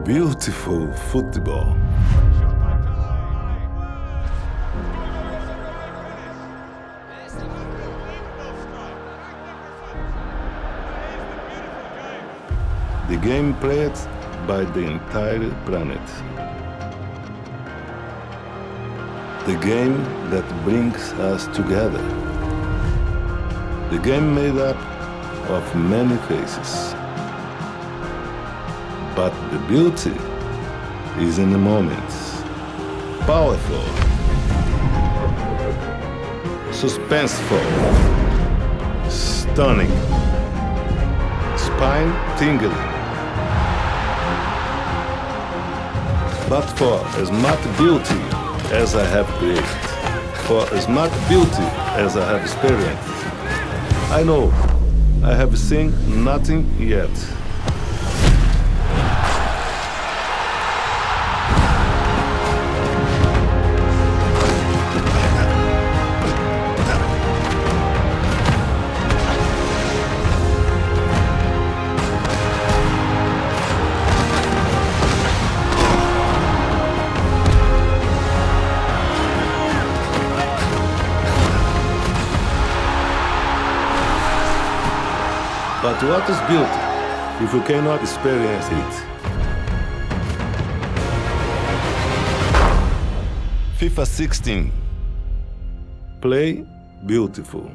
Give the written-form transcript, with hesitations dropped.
Beautiful football. The game played by the entire planet. The game that brings us together. The game made up of many faces. But the beauty is in the moments. Powerful. Suspenseful. Stunning. Spine-tingling. But for as much beauty as I have created, for as much beauty as I have experienced, I know I have seen nothing yet. But what is beauty if we cannot experience it? FIFA 16. Play beautiful.